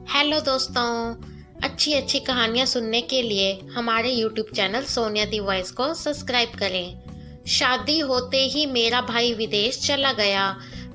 Hello दोस्तों। अच्छी अच्छी कहानियाँ सुनने के लिए हमारे YouTube चैनल सोनिया दी वॉइस को सब्सक्राइब करें। शादी होते ही मेरा भाई विदेश चला गया।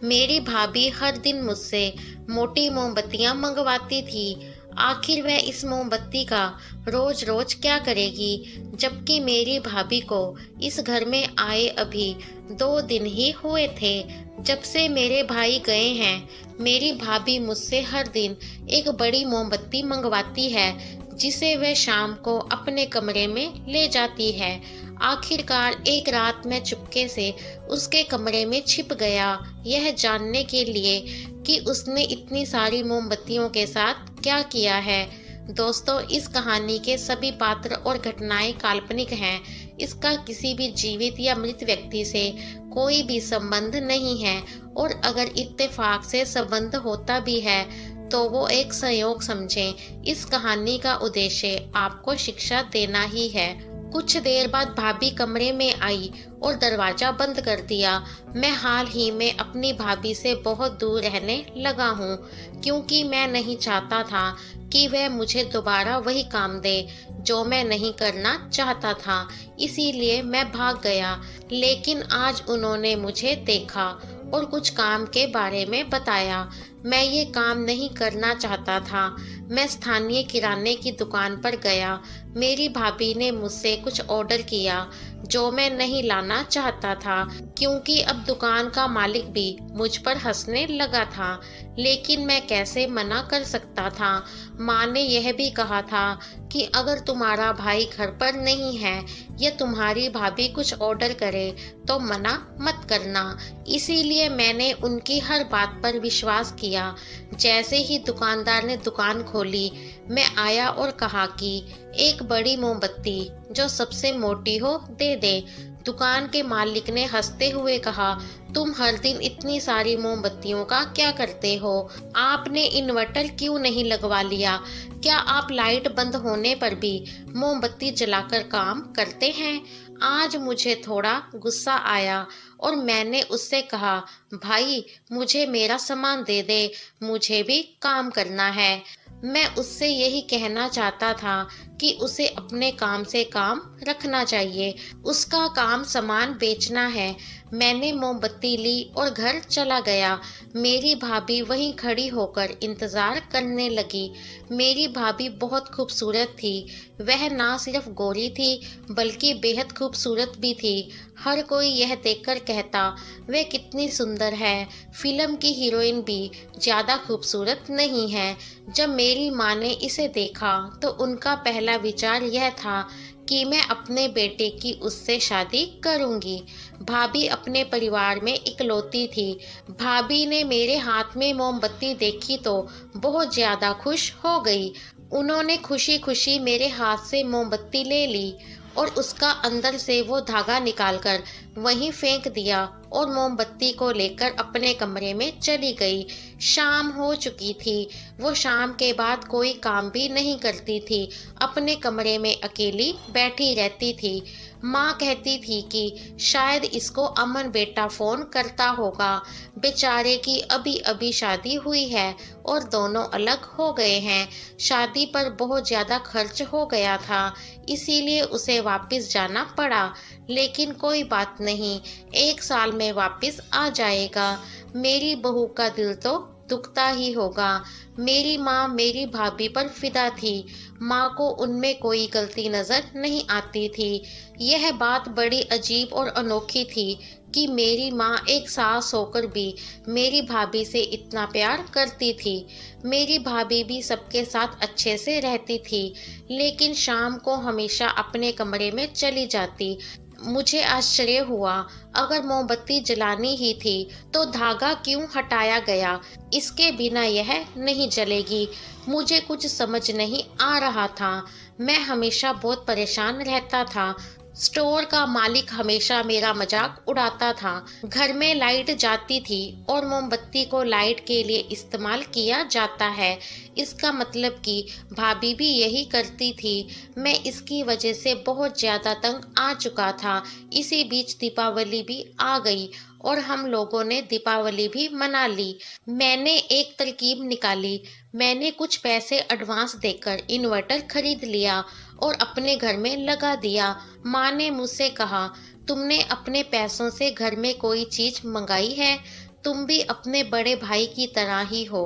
मेरी भाभी हर दिन मुझसे मोटी मोमबत्तियाँ मंगवाती थी। आखिर वह इस मोमबत्ती का रोज रोज क्या करेगी, जबकि मेरी भाभी को इस घर में आए अभी 2 दिन ही हुए थे। जब से मेरे भाई गए हैं, मेरी भाभी मुझसे हर दिन एक बड़ी मोमबत्ती मंगवाती है, जिसे वह शाम को अपने कमरे में ले जाती है। आखिरकार एक रात मैं चुपके से उसके कमरे में छिप गया, यह जानने के लिए कि उसने इतनी सारी मोमबत्तियों के साथ क्या किया है। दोस्तों, इस कहानी के सभी पात्र और घटनाएं काल्पनिक हैं। इसका किसी भी जीवित या मृत व्यक्ति से कोई भी संबंध नहीं है, और अगर इत्तेफाक से संबंध होता भी है तो वो एक संयोग समझें। इस कहानी का उद्देश्य आपको शिक्षा देना ही है। कुछ देर बाद भाभी कमरे में आई और दरवाजा बंद कर दिया। मैं हाल ही में अपनी भाभी से बहुत दूर रहने लगा हूँ, क्योंकि मैं नहीं चाहता था कि वह मुझे दोबारा वही काम दे जो मैं नहीं करना चाहता था। इसीलिए मैं भाग गया। लेकिन आज उन्होंने मुझे देखा और कुछ काम के बारे में बताया। मैं ये काम नहीं करना चाहता था। मैं स्थानीय किराने की दुकान पर गया। मेरी भाभी ने मुझसे कुछ ऑर्डर किया जो मैं नहीं लाना चाहता था, क्योंकि अब दुकान का मालिक भी मुझ पर हंसने लगा था। लेकिन मैं कैसे मना कर सकता था। माँ ने यह भी कहा था कि अगर तुम्हारा भाई घर पर नहीं है या तुम्हारी भाभी कुछ ऑर्डर करे तो मना मत करना। इसीलिए मैंने उनकी हर बात पर विश्वास किया। जैसे ही दुकानदार ने दुकान खोली, मैं आया और कहा कि एक बड़ी मोमबत्ती जो सबसे मोटी हो दे दे। दुकान के मालिक ने हंसते हुए कहा, तुम हर दिन इतनी सारी मोमबत्तियों का क्या करते हो? आपने इन्वर्टर क्यों नहीं लगवा लिया? क्या आप लाइट बंद होने पर भी मोमबत्ती जलाकर काम करते हैं? आज मुझे थोड़ा गुस्सा आया और मैंने उससे कहा, भाई मुझे मेरा सामान दे दे, मुझे भी काम करना है। मैं उससे यही कहना चाहता था कि उसे अपने काम से काम रखना चाहिए। उसका काम सामान बेचना है। मैंने मोमबत्ती ली और घर चला गया। मेरी भाभी वहीं खड़ी होकर इंतजार करने लगी। मेरी भाभी बहुत खूबसूरत थी। वह ना सिर्फ गोरी थी बल्कि बेहद खूबसूरत भी थी। हर कोई यह देखकर कहता, वह कितनी सुंदर है। फिल्म की हीरोइन भी ज्यादा खूबसूरत नहीं है। जब मेरी माँ ने इसे देखा तो उनका पहला विचार यह था कि मैं अपने बेटे की उससे शादी करूंगी। भाभी अपने परिवार में इकलौती थी। भाभी ने मेरे हाथ में मोमबत्ती देखी तो बहुत ज्यादा खुश हो गई। उन्होंने खुशी खुशी मेरे हाथ से मोमबत्ती ले ली और उसका अंदर से वो धागा निकालकर वहीं फेंक दिया और मोमबत्ती को लेकर अपने कमरे में चली गई। शाम हो चुकी थी। वो शाम के बाद कोई काम भी नहीं करती थी, अपने कमरे में अकेली बैठी रहती थी। माँ कहती थी कि शायद इसको अमन बेटा फोन करता होगा। बेचारे की अभी अभी शादी हुई है और दोनों अलग हो गए हैं। शादी पर बहुत ज्यादा खर्च हो गया था, इसीलिए उसे वापस जाना पड़ा। लेकिन कोई बात नहीं, 1 साल में वापस आ जाएगा। मेरी बहू का दिल तो दुखता ही होगा। मेरी माँ मेरी भाभी पर फिदा थी। माँ को उनमें कोई गलती नजर नहीं आती थी। यह बात बड़ी अजीब और अनोखी थी कि मेरी माँ एक सास होकर भी मेरी भाभी से इतना प्यार करती थी। मेरी भाभी भी सबके साथ अच्छे से रहती थी, लेकिन शाम को हमेशा अपने कमरे में चली जाती। मुझे आश्चर्य हुआ, अगर मोमबत्ती जलानी ही थी तो धागा क्यों हटाया गया? इसके बिना यह नहीं जलेगी। मुझे कुछ समझ नहीं आ रहा था। मैं हमेशा बहुत परेशान रहता था। स्टोर का मालिक हमेशा मेरा मजाक उड़ाता था। घर में लाइट जाती थी और मोमबत्ती को लाइट के लिए इस्तेमाल किया जाता है। इसका मतलब कि भाभी भी यही करती थी। मैं इसकी वजह से बहुत ज्यादा तंग आ चुका था। इसी बीच दीपावली भी आ गई और हम लोगों ने दीपावली भी मना ली। मैंने एक तरकीब निकाली। मैंने कुछ पैसे एडवांस देकर इन्वर्टर खरीद लिया और अपने घर में लगा दिया। माँ ने मुझसे कहा, तुमने अपने पैसों से घर में कोई चीज मंगाई है? तुम भी अपने बड़े भाई की तरह ही हो।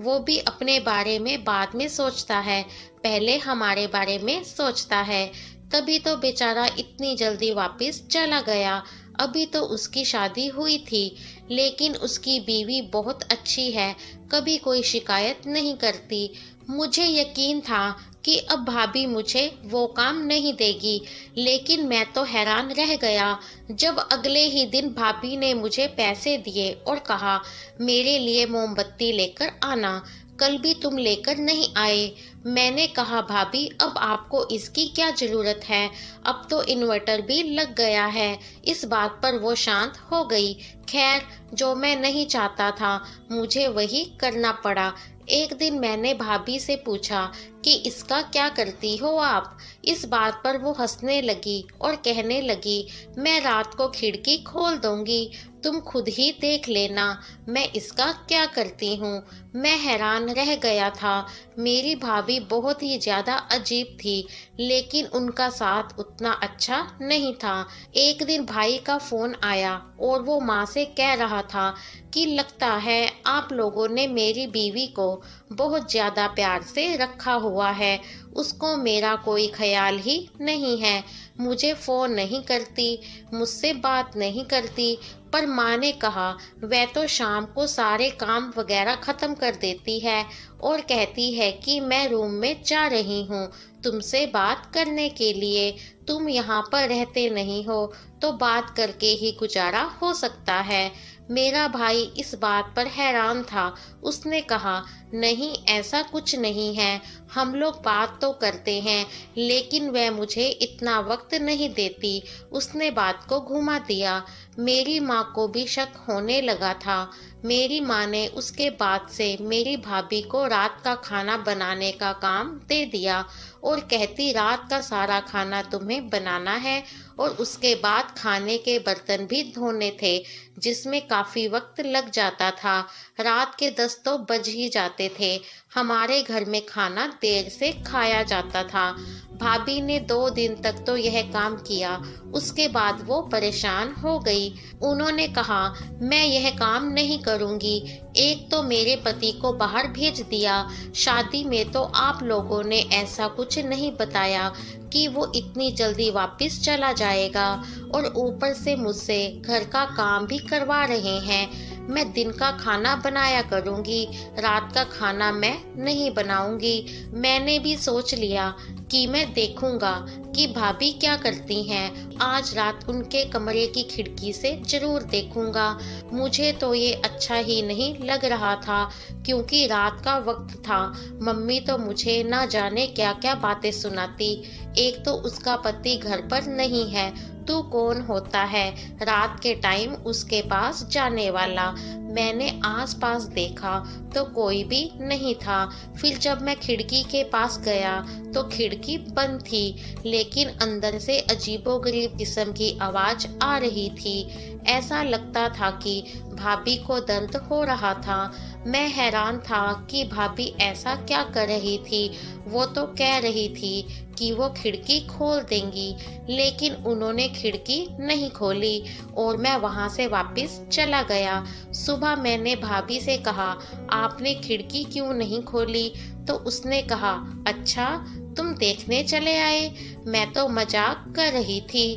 वो भी अपने बारे में बाद में सोचता है, पहले हमारे बारे में सोचता है। तभी तो बेचारा इतनी जल्दी वापस चला गया। अभी तो उसकी शादी हुई थी, लेकिन उसकी बीवी बहुत अच्छी है, कभी कोई शिकायत नहीं करती। मुझे यकीन था कि अब भाभी मुझे वो काम नहीं देगी, लेकिन मैं तो हैरान रह गया जब अगले ही दिन भाभी ने मुझे पैसे दिए और कहा, मेरे लिए मोमबत्ती लेकर आना। कल भी तुम लेकर नहीं आए। मैंने कहा, भाभी अब आपको इसकी क्या जरूरत है, अब तो इन्वर्टर भी लग गया है। इस बात पर वो शांत हो गई। खैर, जो मैं नहीं चाहता था मुझे वही करना पड़ा। एक दिन मैंने भाभी से पूछा कि इसका क्या करती हो आप? इस बात पर वो हंसने लगी और कहने लगी, मैं रात को खिड़की खोल दूंगी, तुम खुद ही देख लेना मैं इसका क्या करती हूँ। मैं हैरान रह गया था। मेरी भाभी बहुत ही ज्यादा अजीब थी, लेकिन उनका साथ उतना अच्छा नहीं था। एक दिन भाई का फोन आया और वो माँ से कह रहा था कि लगता है आप लोगों ने मेरी बीवी को बहुत ज्यादा प्यार से रखा हुआ है, उसको मेरा कोई ख्याल ही नहीं है। मुझे फोन नहीं करती, मुझसे बात नहीं करती। पर माँ ने कहा, वह तो शाम को सारे काम वगैरह खत्म कर देती है और कहती है कि मैं रूम में जा रही हूँ तुमसे बात करने के लिए। तुम यहाँ पर रहते नहीं हो तो बात करके ही गुजारा हो सकता है। मेरा भाई इस बात पर हैरान था। उसने कहा, नहीं ऐसा कुछ नहीं है, हम लोग बात तो करते हैं, लेकिन वह मुझे इतना वक्त नहीं देती। उसने बात को घुमा दिया। मेरी माँ को भी शक होने लगा था। मेरी माँ ने उसके बाद से मेरी भाभी को रात का खाना बनाने का काम दे दिया और कहती, रात का सारा खाना तुम्हें बनाना है। और उसके बाद खाने के बर्तन भी धोने थे, जिसमें काफी वक्त लग जाता था। रात के 10 तो बज ही जाते थे। हमारे घर में खाना देर से खाया जाता था। भाभी ने 2 दिन तक तो यह काम किया, उसके बाद वो परेशान हो गई। उन्होंने कहा, मैं यह काम नहीं करूंगी। एक तो मेरे पति को बाहर भेज दिया, शादी में तो आप लोगों ने ऐसा कुछ नहीं बताया कि वो इतनी जल्दी वापस चला जाएगा, और ऊपर से मुझसे घर का काम भी करवा रहे हैं। मैं दिन का खाना बनाया करूंगी, रात का खाना मैं नहीं बनाऊंगी। मैंने भी सोच लिया कि मैं देखूंगा कि भाभी क्या करती हैं। आज रात उनके कमरे की खिड़की से जरूर देखूंगा। मुझे तो ये अच्छा ही नहीं लग रहा था, क्योंकि रात का वक्त था। मम्मी तो मुझे ना जाने क्या क्या बातें सुनाती। एक तो उसका पति घर पर नहीं है, तू कौन होता है रात के टाइम उसके पास जाने वाला। मैंने आसपास देखा तो कोई भी नहीं था। फिर जब मैं खिड़की के पास गया तो खिड़की बंद थी, लेकिन अंदर से अजीबोगरीब किस्म की आवाज आ रही थी। ऐसा लगता था कि भाभी को दर्द हो रहा था। मैं हैरान था कि भाभी ऐसा क्या कर रही थी। वो तो कह रही थी कि वो खिड़की खोल देंगी, लेकिन उन्होंने खिड़की नहीं खोली और मैं वहां से वापस चला गया। सुबह मैंने भाभी से कहा, आपने खिड़की क्यों नहीं खोली? तो उसने कहा, अच्छा तुम देखने चले आए, मैं तो मजाक कर रही थी,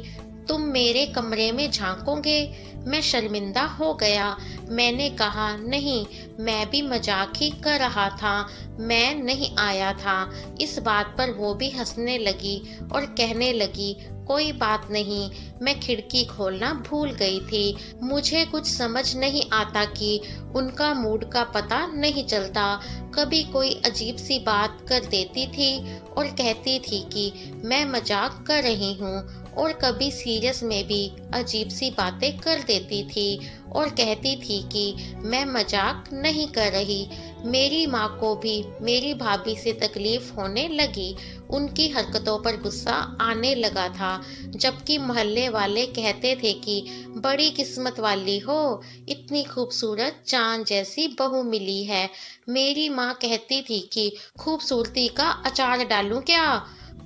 तुम मेरे कमरे में झांकोगे? मैं शर्मिंदा हो गया। मैंने कहा, नहीं, मैं भी मजाक ही कर रहा था, मैं नहीं आया था। इस बात पर वो भी हंसने लगी और कहने लगी, कोई बात नहीं, मैं खिड़की खोलना भूल गई थी। मुझे कुछ समझ नहीं आता कि उनका मूड का पता नहीं चलता। कभी कोई अजीब सी बात कर देती थी और कहती थी कि मैं मजाक कर रही हूँ, और कभी सीरियस में भी अजीब सी बातें कर देती थी और कहती थी कि मैं मजाक नहीं कर रही। मेरी माँ को भी मेरी भाभी से तकलीफ होने लगी। उनकी हरकतों पर गुस्सा आने लगा था, जबकि मोहल्ले वाले कहते थे कि बड़ी किस्मत वाली हो, इतनी खूबसूरत चांद जैसी बहू मिली है। मेरी माँ कहती थी कि खूबसूरती का अचार डालूं क्या,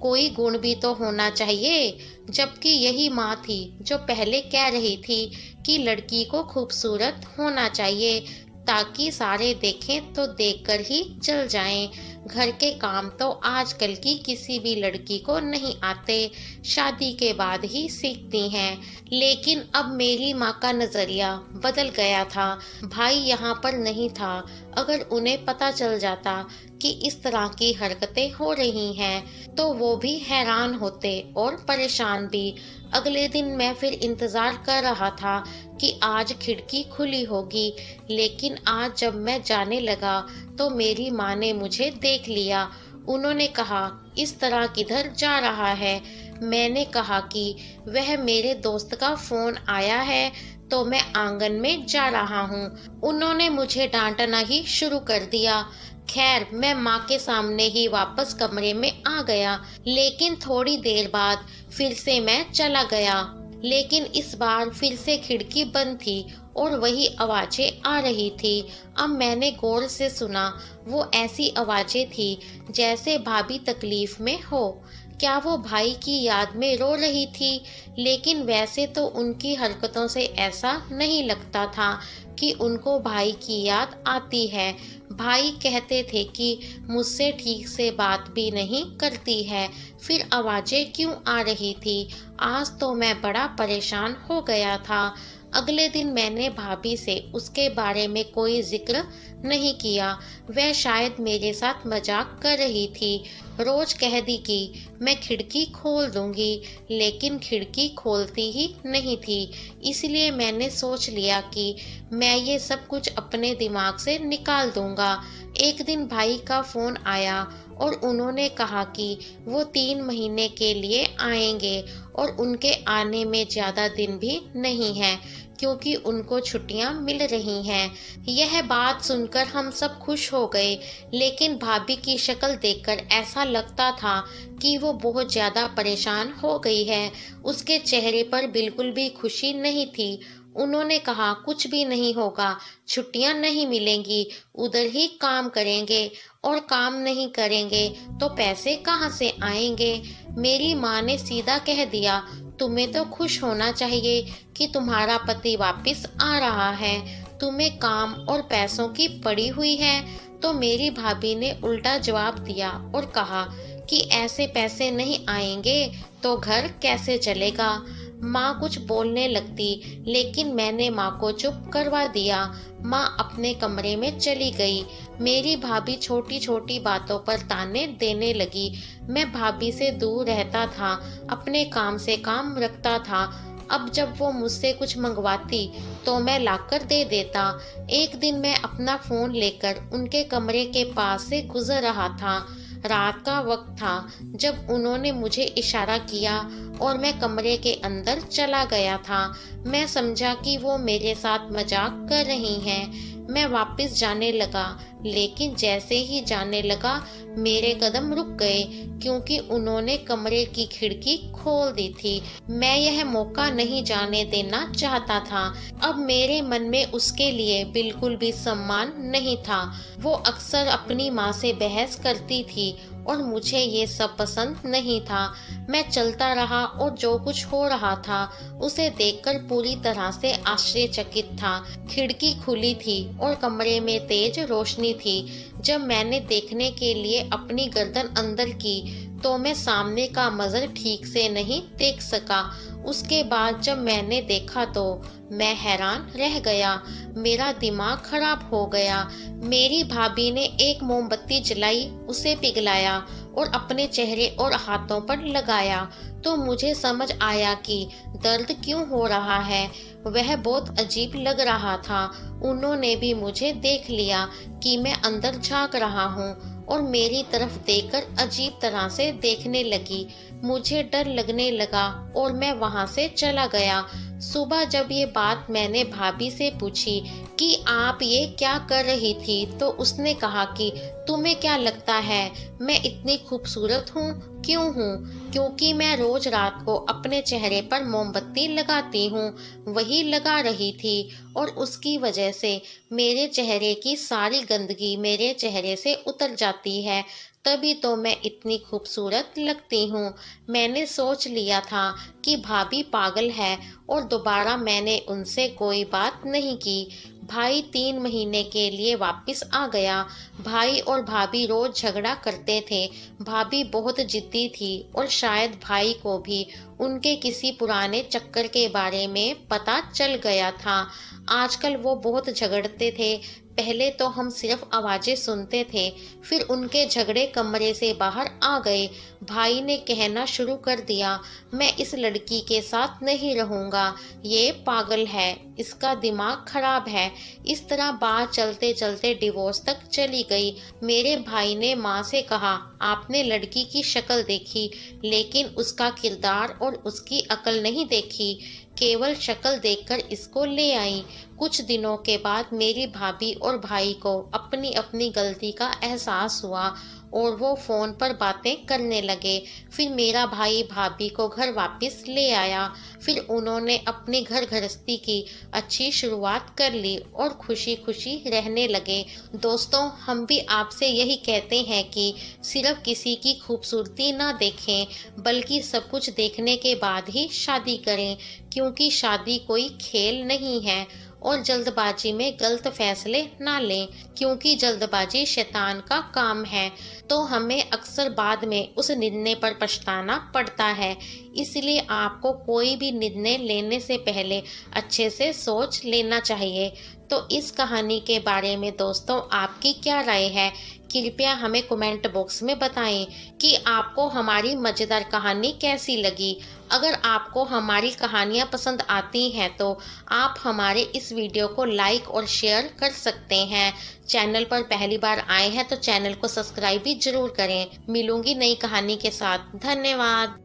कोई गुण भी तो होना चाहिए। जबकि यही माँ थी जो पहले कह रही थी कि लड़की को खूबसूरत होना चाहिए ताकि सारे देखें तो देखकर ही जल जाएं। घर के काम तो आजकल की किसी भी लड़की को नहीं आते, शादी के बाद ही सीखती हैं। लेकिन अब मेरी माँ का नजरिया बदल गया था। भाई यहाँ पर नहीं था। अगर उन्हें पता चल जाता कि इस तरह की हरकतें हो रही हैं तो वो भी हैरान होते और परेशान भी। अगले दिन मैं फिर इंतजार कर रहा था कि आज खिड़की खुली होगी, लेकिन आज जब मैं जाने लगा तो मेरी माँ ने मुझे देख लिया। उन्होंने कहा, इस तरह किधर जा रहा है? मैंने कहा कि वह मेरे दोस्त का फोन आया है तो मैं आंगन में जा रहा हूँ। उन्होंने मुझे डांटना ही शुरू कर दिया। खैर, मैं माँ के सामने ही वापस कमरे में आ गया, लेकिन थोड़ी देर बाद फिर से मैं चला गया। लेकिन इस बार फिर से खिड़की बंद थी और वही आवाजें आ रही थी। अब मैंने गौर से सुना, वो ऐसी आवाजें थी जैसे भाभी तकलीफ में हो। क्या वो भाई की याद में रो रही थी? लेकिन वैसे तो उनकी हरकतों से ऐसा नहीं लगता था कि उनको भाई की याद आती है। भाई कहते थे कि मुझसे ठीक से बात भी नहीं करती है, फिर आवाजें क्यों आ रही थी? आज तो मैं बड़ा परेशान हो गया था। अगले दिन मैंने भाभी से उसके बारे में कोई जिक्र नहीं किया। वह शायद मेरे साथ मजाक कर रही थी। रोज कह दी कि मैं खिड़की खोल दूंगी, लेकिन खिड़की खोलती ही नहीं थी। इसलिए मैंने सोच लिया कि मैं ये सब कुछ अपने दिमाग से निकाल दूंगा। एक दिन भाई का फोन आया और उन्होंने कहा कि वो 3 महीने के लिए आएंगे और उनके आने में ज्यादा दिन भी नहीं है, क्योंकि उनको छुट्टियां मिल रही हैं। यह बात सुनकर हम सब खुश हो गए, लेकिन भाभी की शक्ल देखकर ऐसा लगता था कि वो बहुत ज्यादा परेशान हो गई है। उसके चेहरे पर बिल्कुल भी खुशी नहीं थी। उन्होंने कहा, कुछ भी नहीं होगा, छुट्टियां नहीं मिलेंगी, उधर ही काम करेंगे, और काम नहीं करेंगे तो पैसे कहाँ से आएंगे? मेरी माँ ने सीधा कह दिया, तुम्हें तो खुश होना चाहिए कि तुम्हारा पति वापस आ रहा है, तुम्हें काम और पैसों की पड़ी हुई है। तो मेरी भाभी ने उल्टा जवाब दिया और कहा कि ऐसे पैसे नहीं आएंगे तो घर कैसे चलेगा? माँ कुछ बोलने लगती, लेकिन मैंने माँ को चुप करवा दिया। माँ अपने कमरे में चली गई। मेरी भाभी छोटी छोटी बातों पर ताने देने लगी। मैं भाभी से दूर रहता था, अपने काम से काम रखता था। अब जब वो मुझसे कुछ मंगवाती तो मैं लाकर दे देता। एक दिन मैं अपना फोन लेकर उनके कमरे के पास से गुजर रहा था। रात का वक्त था जब उन्होंने मुझे इशारा किया और मैं कमरे के अंदर चला गया था। मैं समझा कि वो मेरे साथ मजाक कर रही हैं। मैं वापस जाने लगा, लेकिन जैसे ही जाने लगा मेरे कदम रुक गए, क्योंकि उन्होंने कमरे की खिड़की खोल दी थी। मैं यह मौका नहीं जाने देना चाहता था। अब मेरे मन में उसके लिए बिल्कुल भी सम्मान नहीं था। वो अक्सर अपनी माँ से बहस करती थी और मुझे ये सब पसंद नहीं था। मैं चलता रहा और जो कुछ हो रहा था उसे देखकर पूरी तरह से आश्चर्यचकित था। खिड़की खुली थी और कमरे में तेज रोशनी थी। जब मैंने देखने के लिए अपनी गर्दन अंदर की तो मैं सामने का मंजर ठीक से नहीं देख सका। उसके बाद जब मैंने देखा तो मैं हैरान रह गया। मेरा दिमाग खराब हो गया। मेरी भाभी ने एक मोमबत्ती जलाई, उसे पिघलाया और अपने चेहरे और हाथों पर लगाया तो मुझे समझ आया कि दर्द क्यों हो रहा है। वह बहुत अजीब लग रहा था। उन्होंने भी मुझे देख लिया कि मैं अंदर झांक रहा हूँ और मेरी तरफ देखकर अजीब तरह से देखने लगी। मुझे डर लगने लगा और मैं वहां से चला गया। सुबह जब ये बात मैंने भाभी से पूछी कि आप ये क्या कर रही थी, तो उसने कहा कि तुम्हें क्या लगता है मैं इतनी खूबसूरत हूँ? क्यों हूँ? क्योंकि मैं रोज रात को अपने चेहरे पर मोमबत्ती लगाती हूँ। वही लगा रही थी और उसकी वजह से मेरे चेहरे की सारी गंदगी मेरे चेहरे से उतर जाती है, तभी तो मैं इतनी खूबसूरत लगती हूँ। मैंने सोच लिया था कि भाभी पागल है और दोबारा मैंने उनसे कोई बात नहीं की। भाई 3 महीने के लिए वापस आ गया। भाई और भाभी रोज झगड़ा करते थे। भाभी बहुत जिद्दी थी और शायद भाई को भी उनके किसी पुराने चक्कर के बारे में पता चल गया था। आजकल वो बहुत झगड़ते थे। पहले तो हम सिर्फ आवाजें सुनते थे, फिर उनके झगड़े कमरे से बाहर आ गए। भाई ने कहना शुरू कर दिया, मैं इस लड़की के साथ नहीं रहूंगा, ये पागल है, इसका दिमाग खराब है। इस तरह बात चलते चलते डिवोर्स तक चली गई। मेरे भाई ने माँ से कहा, आपने लड़की की शक्ल देखी लेकिन उसका किरदार और उसकी अकल नहीं देखी, केवल शक्ल देखकर इसको ले आई। कुछ दिनों के बाद मेरी भाभी और भाई को अपनी अपनी गलती का एहसास हुआ और वो फोन पर बातें करने लगे। फिर मेरा भाई भाभी को घर वापस ले आया। फिर उन्होंने अपनी घर गृहस्थी की अच्छी शुरुआत कर ली और खुशी खुशी रहने लगे। दोस्तों, हम भी आपसे यही कहते हैं कि सिर्फ किसी की खूबसूरती ना देखें, बल्कि सब कुछ देखने के बाद ही शादी करें, क्योंकि शादी कोई खेल नहीं है। और जल्दबाजी में गलत फैसले ना लें, क्योंकि जल्दबाजी शैतान का काम है। तो हमें अक्सर बाद में उस निर्णय पर पछताना पड़ता है। इसलिए आपको कोई भी निर्णय लेने से पहले अच्छे से सोच लेना चाहिए। तो इस कहानी के बारे में दोस्तों आपकी क्या राय है? कृपया हमें कमेंट बॉक्स में बताएं कि आपको हमारी मज़ेदार कहानी कैसी लगी। अगर आपको हमारी कहानियाँ पसंद आती हैं तो आप हमारे इस वीडियो को लाइक और शेयर कर सकते हैं। चैनल पर पहली बार आए हैं तो चैनल को सब्सक्राइब भी जरूर करें। मिलूंगी नई कहानी के साथ। धन्यवाद।